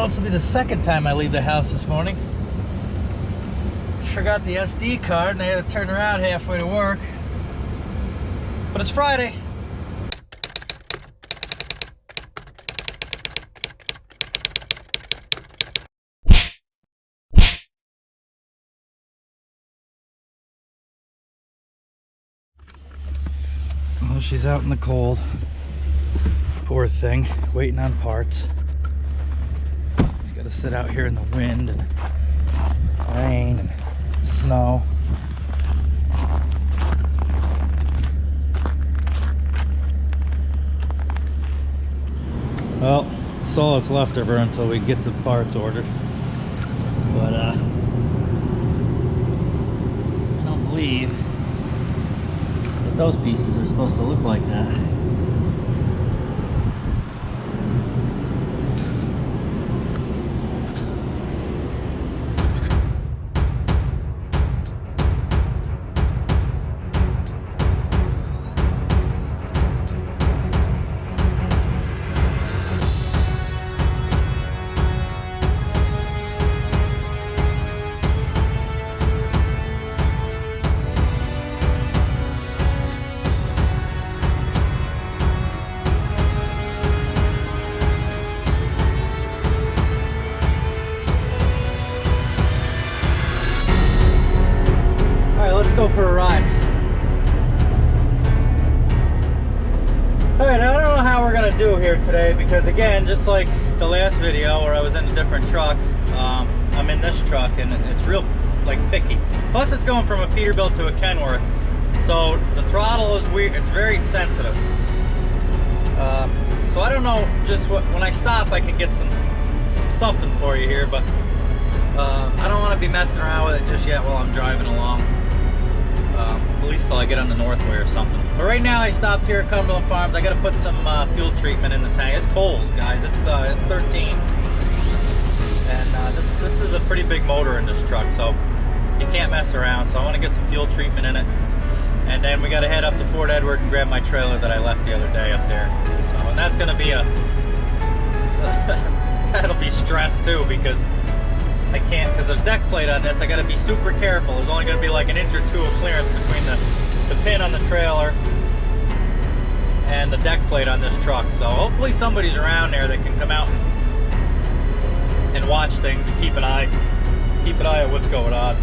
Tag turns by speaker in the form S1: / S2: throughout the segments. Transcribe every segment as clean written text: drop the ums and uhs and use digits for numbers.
S1: Well, this will be the second time I leave the house this morning. Forgot the SD card and I had to turn around halfway to work. But it's Friday. Well, she's out in the cold. Poor thing, waiting on parts. Gotta sit out here in the wind and rain and snow. Well, that's all that's left of her until we get some parts ordered. But I don't believe that those pieces are supposed to look like that. Go for a ride. Alright, now I don't know how we're gonna do here today because again, just like the last video where I was in a different truck, I'm in this truck and it's real like picky. Plus it's going from a Peterbilt to a Kenworth, so the throttle is weird, it's very sensitive. So I don't know, just when I stop I can get something for you here, but I don't want to be messing around with it just yet while I'm driving along. At least till I get on the Northway or something. But right now I stopped here at Cumberland Farms. I got to put some fuel treatment in the tank. It's cold, guys. It's 13, and this is a pretty big motor in this truck, so you can't mess around. So I want to get some fuel treatment in it, and then we got to head up to Fort Edward and grab my trailer that I left the other day up there. So, and that's going to be that'll be stress too because I can't, because of the deck plate on this, I got to be super careful. There's only going to be like an inch or two of clearance between the pin on the trailer and the deck plate on this truck. So hopefully somebody's around there that can come out and watch things and keep an eye on what's going on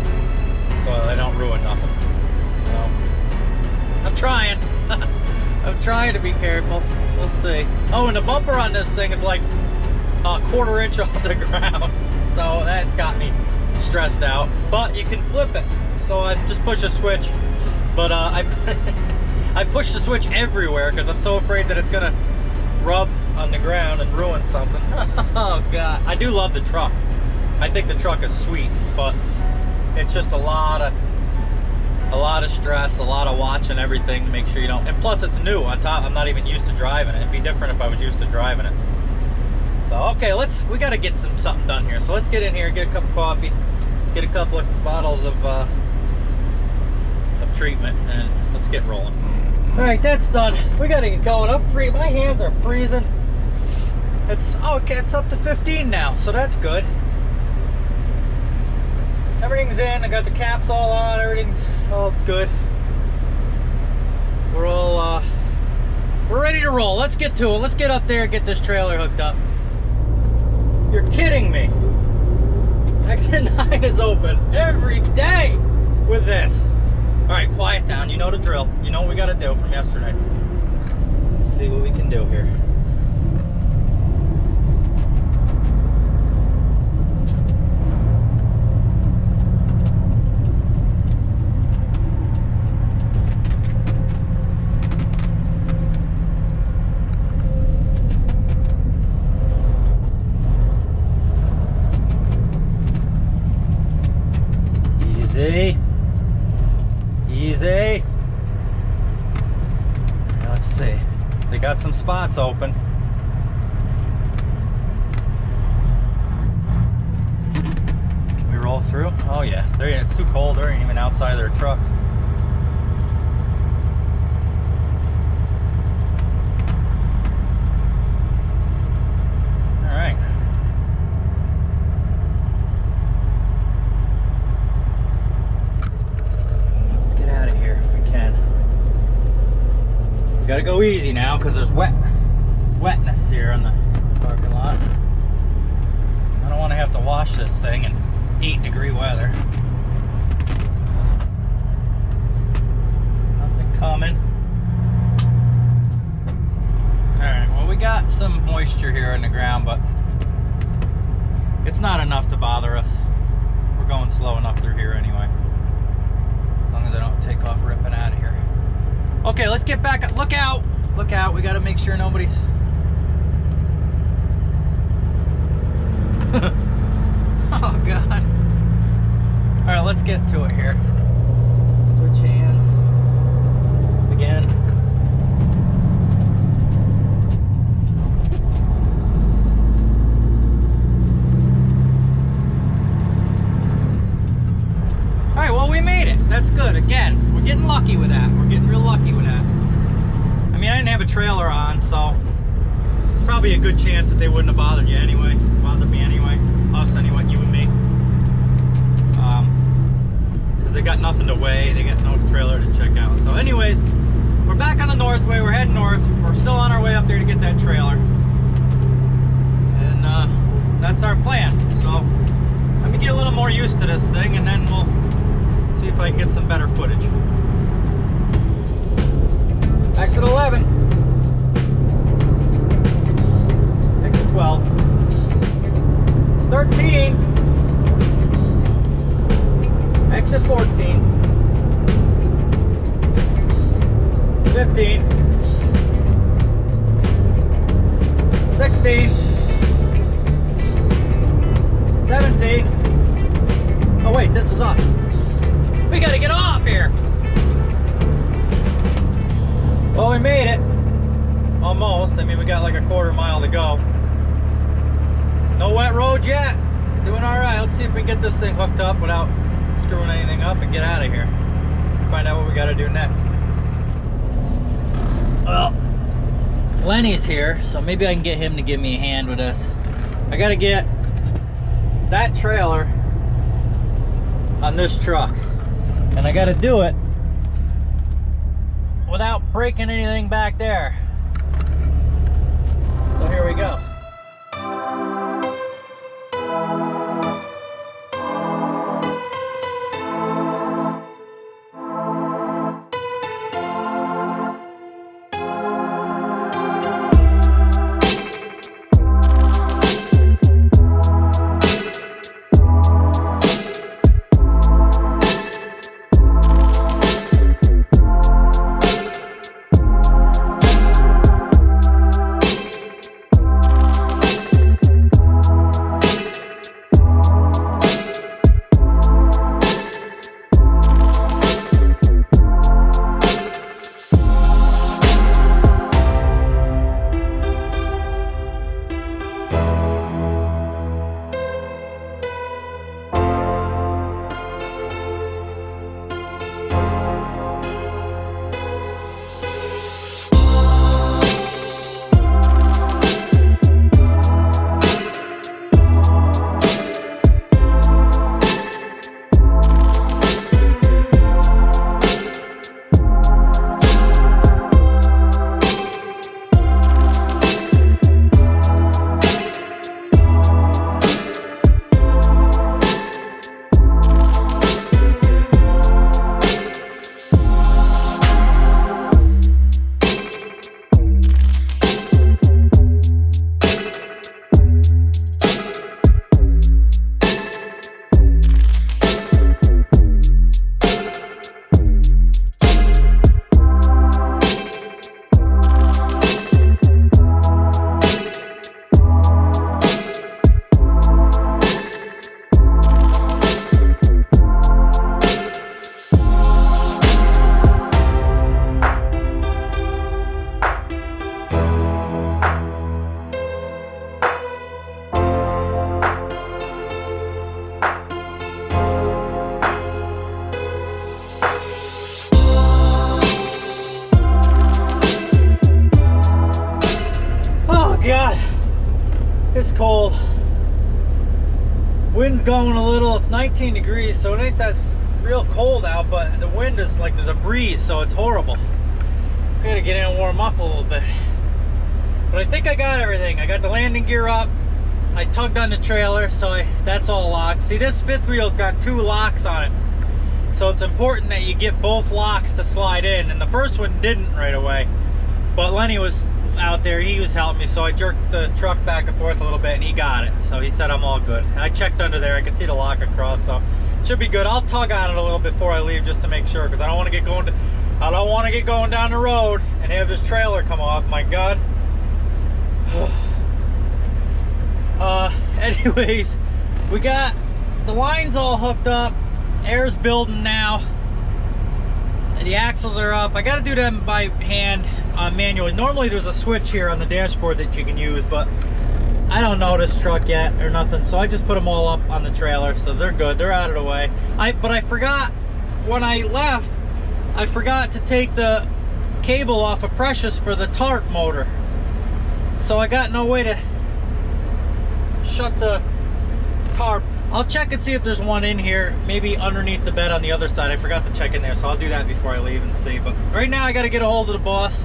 S1: so I don't ruin nothing. So, I'm trying. I'm trying to be careful. We'll see. Oh, and the bumper on this thing is like a quarter inch off the ground. So that's got me stressed out, but you can flip it. So I just push a switch, but I push the switch everywhere because I'm so afraid that it's gonna rub on the ground and ruin something. Oh God, I do love the truck. I think the truck is sweet, but it's just a lot of stress, a lot of watching everything to make sure you don't. And plus, it's new on top. I'm not even used to driving it. It'd be different if I was used to driving it. So, okay, we got to get something done here. So let's get in here, get a cup of coffee, get a couple of bottles of treatment, and let's get rolling. All right, that's done. We got to get going. My hands are freezing. It's up to 15 now, so that's good. Everything's in. I got the caps all on. Everything's all good. We're ready to roll. Let's get to it. Let's get up there and get this trailer hooked up. You're kidding me. Exit 9 is open every day with this. All right, quiet down. You know the drill. You know what we got to do from yesterday. Let's see what we can do here. Easy. Let's see. They got some spots open. Can we roll through? Oh yeah. It's too cold. They ain't even outside of their trucks. All right. gotta go easy now because there's wetness here in the parking lot. I don't want to have to wash this thing in 8-degree weather. Nothing coming. Alright, well, we got some moisture here in the ground, but it's not enough to bother us. We're going slow enough through here anyway. As long as I don't take off ripping out of here. Okay, let's get back. Look out! Look out, we gotta make sure nobody's... Oh, God. Alright, let's get to it here. Switch hands. Again. Alright, well, we made it. That's good. Again, we're getting lucky with that. We're getting real lucky with that. I mean, I didn't have a trailer on, so it's probably a good chance that they wouldn't have bothered you anyway. Bothered me anyway. Us anyway, you and me. Because they got nothing to weigh. They got no trailer to check out. So anyways, we're back on the Northway. We're heading north. We're still on our way up there to get that trailer. And that's our plan. So let me get a little more used to this thing, and then we'll see if I can get some better footage. Exit 11. Exit 12. 13. Exit 14. 15. 16. 17. Oh wait, this is us. We gotta get off here. Well, we made it. Almost. I mean, we got like a quarter-mile to go. No wet road yet. Doing all right. Let's see if we can get this thing hooked up without screwing anything up and get out of here. Find out what we got to do next. Well, Lenny's here, so maybe I can get him to give me a hand with this. I got to get that trailer on this truck, and I got to do it without breaking anything back there. So here we go. cold. Wind's going a little. It's 19 degrees, so it ain't that real cold out, but the wind is like there's a breeze, so it's horrible. I gotta get in and warm up a little bit. But I think I got everything. I got the landing gear up. I tugged on the trailer, so that's all locked. See, this fifth wheel's got 2 locks on it. So it's important that you get both locks to slide in. And the first one didn't right away. But Lenny was out there, he was helping me, so I jerked the truck back and forth a little bit and he got it. So he said I'm all good. And I checked under there, I could see the lock across, so it should be good. I'll tug on it a little before I leave just to make sure, because I don't want to get going down the road and have this trailer come off. My God. Anyways, we got the lines all hooked up, air's building now, and the axles are up. I got to do them by hand, manually. Normally there's a switch here on the dashboard that you can use, but I don't know this truck yet or nothing, so I just put them all up on the trailer, so they're good, they're out of the way. But I forgot, when I left, I forgot to take the cable off of Precious for the Tarp motor, so I got no way to shut the tarp. I'll check and see if there's one in here, maybe underneath the bed on the other side. I forgot to check in there, so I'll do that before I leave and see. But right now I got to get a hold of the boss,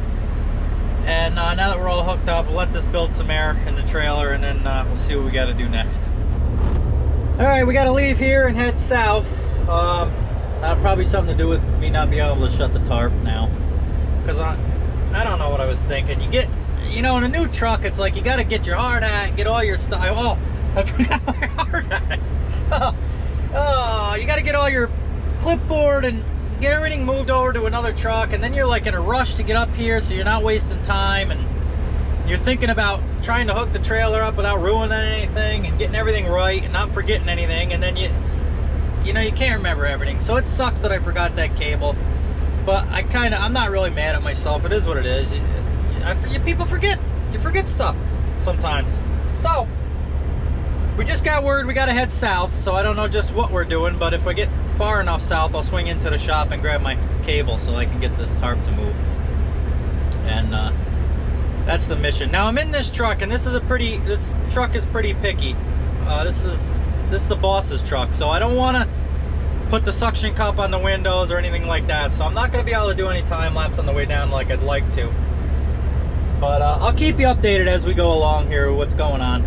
S1: and now that we're all hooked up, we'll let this build some air in the trailer, and then we'll see what we got to do next. All right, we got to leave here and head south. That'll probably something to do with me not being able to shut the tarp now, because I don't know what I was thinking. You get, you know, in a new truck, it's like you got to get your hard hat, get all your stuff. Oh, I forgot my hard hat. Oh, you got to get all your clipboard and get everything moved over to another truck, and then you're like in a rush to get up here, so you're not wasting time, and you're thinking about trying to hook the trailer up without ruining anything and getting everything right and not forgetting anything, and then you know, you can't remember everything. So it sucks that I forgot that cable, but I'm not really mad at myself. It is what it is. People forget. You forget stuff sometimes. So we just got word we got to head south, so I don't know just what we're doing, but if I get far enough south, I'll swing into the shop and grab my cable so I can get this tarp to move. And that's the mission. Now I'm in this truck, and this truck is pretty picky. This is the boss's truck, so I don't want to put the suction cup on the windows or anything like that, so I'm not going to be able to do any time lapse on the way down like I'd like to. But I'll keep you updated as we go along here with what's going on.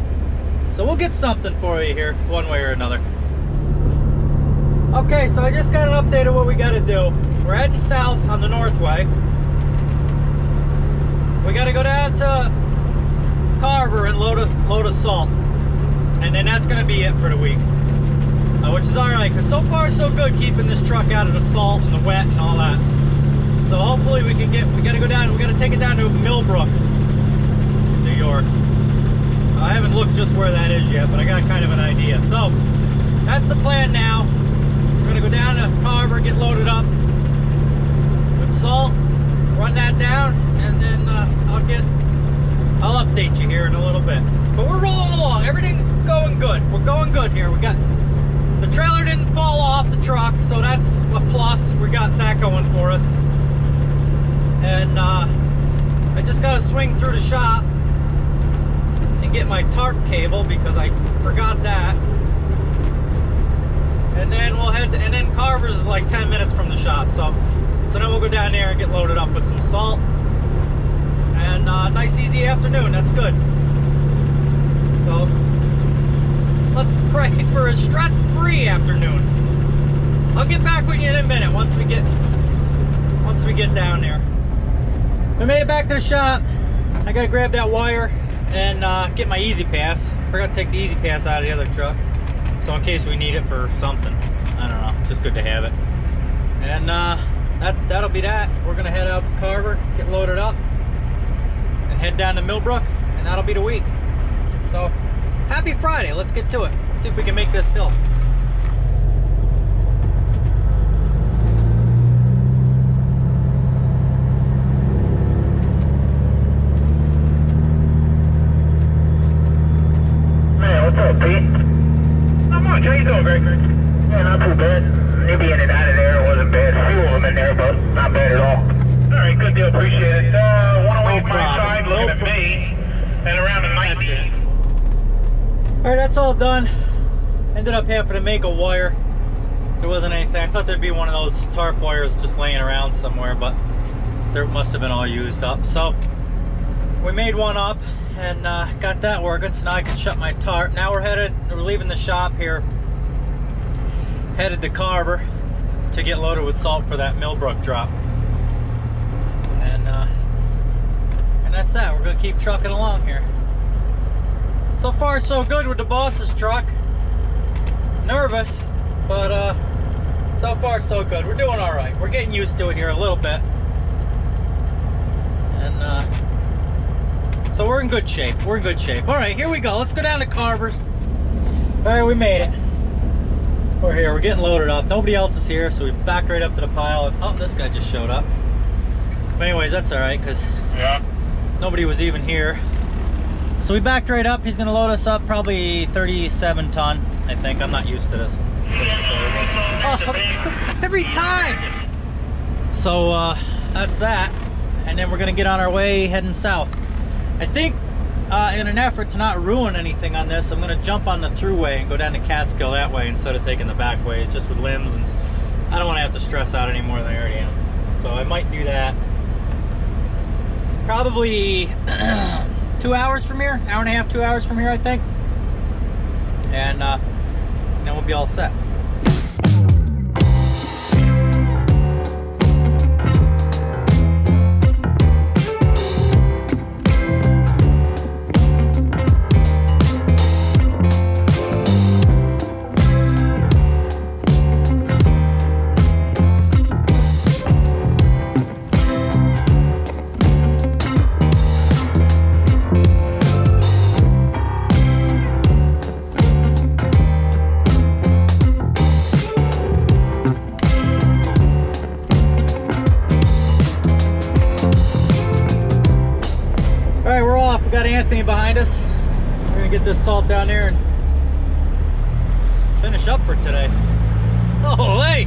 S1: So we'll get something for you here, one way or another. Okay, so I just got an update of what we got to do. We're heading south on the Northway. We got to go down to Carver and load a salt. And then that's going to be it for the week. Which is alright, because so far so good keeping this truck out of the salt and the wet and all that. So hopefully we got to go down, we got to take it down to Millbrook, New York. I haven't looked just where that is yet, but I got kind of an idea. So that's the plan now. We're going to go down to Carver, get loaded up with salt, run that down, and then I'll update you here in a little bit. But we're rolling along. Everything's going good. We're going good here. The trailer didn't fall off the truck, so that's a plus. We got that going for us. And I just got to swing through the shop and get my tarp cable because I forgot that. And then we'll head, and then Carver's is like 10 minutes from the shop, so then we'll go down there and get loaded up with some salt. And nice easy afternoon, that's good. So let's pray for a stress-free afternoon. I'll get back with you in a minute once we get down there. We made it back to the shop. I gotta grab that wire and get my Easy Pass. Forgot to take the Easy Pass out of the other truck, so in case we need it for something, I don't know, just good to have it. And that'll be that. We're gonna head out to Carver, get loaded up, and head down to Millbrook, and that'll be the week. So happy Friday. Let's get to it. Let's see if we can make this hill.
S2: What's up, Pete? Not much. How you doing, Greg? Yeah, not too bad. Maybe in and out of there. It wasn't bad. A few of them in there, but not bad at all. All right, good deal. Appreciate it. 108 my side, looking at me, and around the 90.
S1: All right, that's all done. Ended up having to make a wire. There wasn't anything. I thought there'd be one of those tarp wires just laying around somewhere, but There must have been all used up. So we made one up and got that working. So now I can shut my tarp. Now we're leaving the shop here, headed to Carver to get loaded with salt for that Millbrook drop. And that's that. We're gonna keep trucking along here. So far so good with the boss's truck. Nervous, but so far so good. We're doing all right. We're getting used to it here a little bit. And so we're in good shape. We're in good shape. All right, here we go. Let's go down to Carver's. All right, we made it. We're here. We're getting loaded up. Nobody else is here, so we backed right up to the pile. And, oh, this guy just showed up. But anyways, that's all right, because nobody was even here. So we backed right up. He's going to load us up probably 37 ton, I think. I'm not used to this. Oh, every time! So that's that. And then we're going to get on our way heading south. I think in an effort to not ruin anything on this, I'm going to jump on the throughway and go down to Catskill that way instead of taking the back ways, just with limbs. And I don't want to have to stress out any more than I already am. So I might do that. Probably 2 hours from here, hour and a half, 2 hours from here, I think. And then we'll be all set. Anthony behind us. We're gonna get this salt down there and finish up for today. Oh, hey!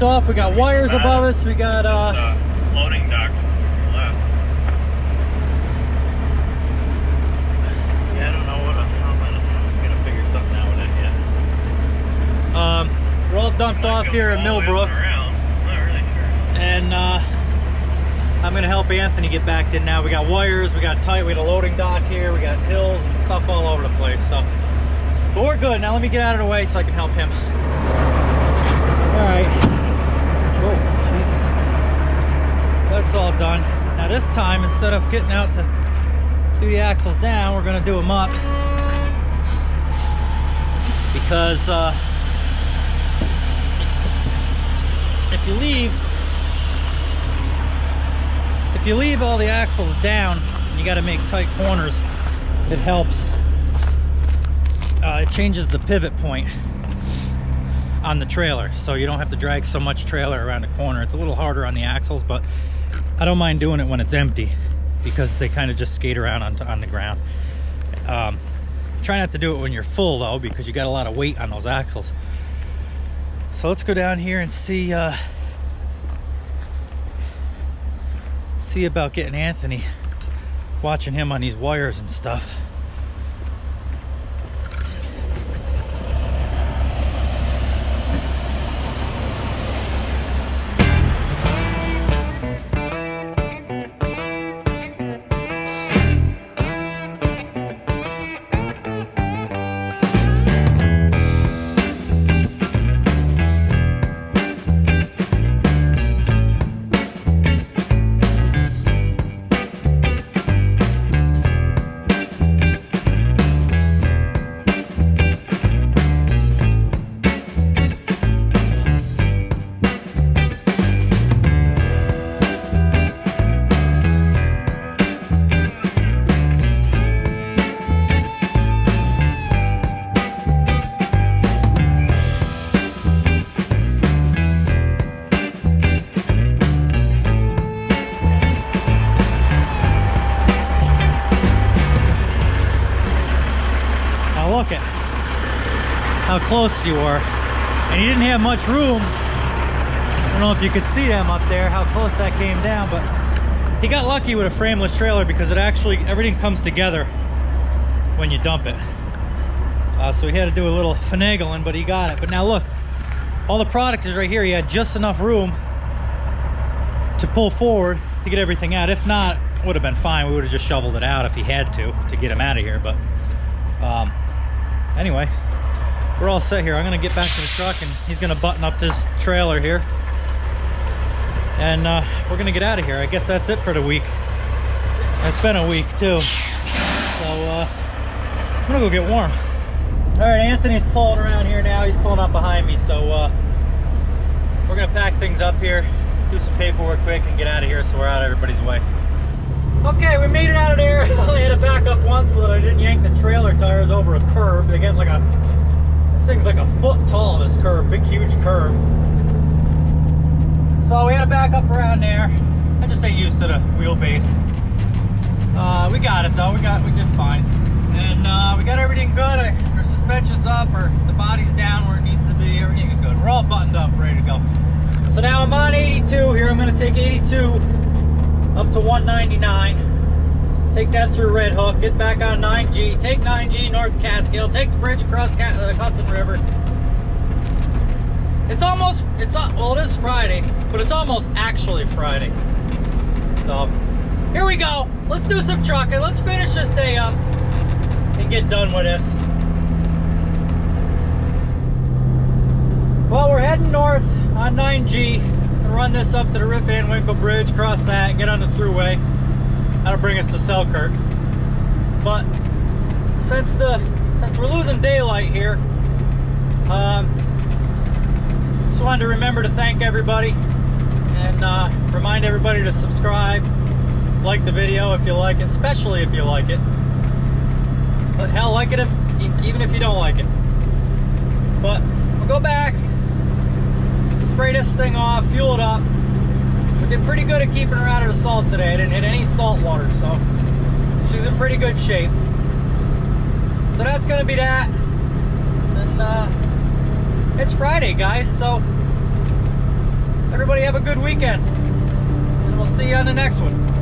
S1: dumped off. We got wires above us. We got
S2: loading dock left.
S1: Yeah, I don't know what I'm gonna figure something out with it yet. We're all dumped off here at Millbrook. And I'm gonna help Anthony get back in now. We got wires, we got tight, we got a loading dock here, we got hills and stuff all over the place. So, but we're good. Now let me get out of the way so I can help him. All right. Oh, Jesus. That's all done. Now this time, instead of getting out to do the axles down, we're gonna do them up. Because if you leave all the axles down, you got to make tight corners. It helps. It changes the pivot point on the trailer, so you don't have to drag so much trailer around the corner. It's a little harder on the axles, but I don't mind doing it when it's empty because they kind of just skate around on the ground. Try not to do it when you're full though, because you got a lot of weight on those axles. So let's go down here and see about getting Anthony, watching him on these wires and stuff. Look at how close you were, and you didn't have much room. I don't know if you could see them up there, how close that came down, but he got lucky with a frameless trailer because it actually, everything comes together when you dump it. So he had to do a little finagling, but he got it. But now look, all the product is right here. He had just enough room to pull forward to get everything out. If not, it would have been fine. We would have just shoveled it out if he had to get him out of here. But anyway, we're all set here. I'm gonna get back to the truck and he's gonna button up this trailer here. And we're gonna get out of here. I guess that's it for the week. It's been a week too. So I'm gonna go get warm. All right, Anthony's pulling around here now. He's pulling up behind me. So we're gonna pack things up here, do some paperwork quick and get out of here so we're out of everybody's way. Okay, we made it out of there. I only had to back up once so that I didn't yank the trailer tires over a curb. They get like this thing's like a foot tall, this curb, big huge curb. So we had to back up around there. I just ain't used to the wheelbase. We got it though, we did fine. And we got everything good. Our suspension's up, the body's down where it needs to be, everything is good. We're all buttoned up, ready to go. So now I'm on 82 here. I'm gonna take 82 up to 199, take that through Red Hook, get back on 9G, take 9G north Catskill, take the bridge across Hudson River. Well, it is Friday, but it's almost actually Friday. So here we go. Let's do some trucking. Let's finish this day up and get done with this. Well, we're heading north on 9G. Run this up to the Rip Van Winkle Bridge, cross that, get on the thruway. That'll bring us to Selkirk. But since we're losing daylight here, just wanted to remember to thank everybody and remind everybody to subscribe, like the video if you like it, especially if you like it. But hell, like it even if you don't like it. But we'll go back, spray this thing off, fuel it up. We did pretty good at keeping her out of the salt today. I didn't hit any salt water, so she's in pretty good shape. So that's gonna be that. And it's Friday, guys, so everybody have a good weekend. And we'll see you on the next one.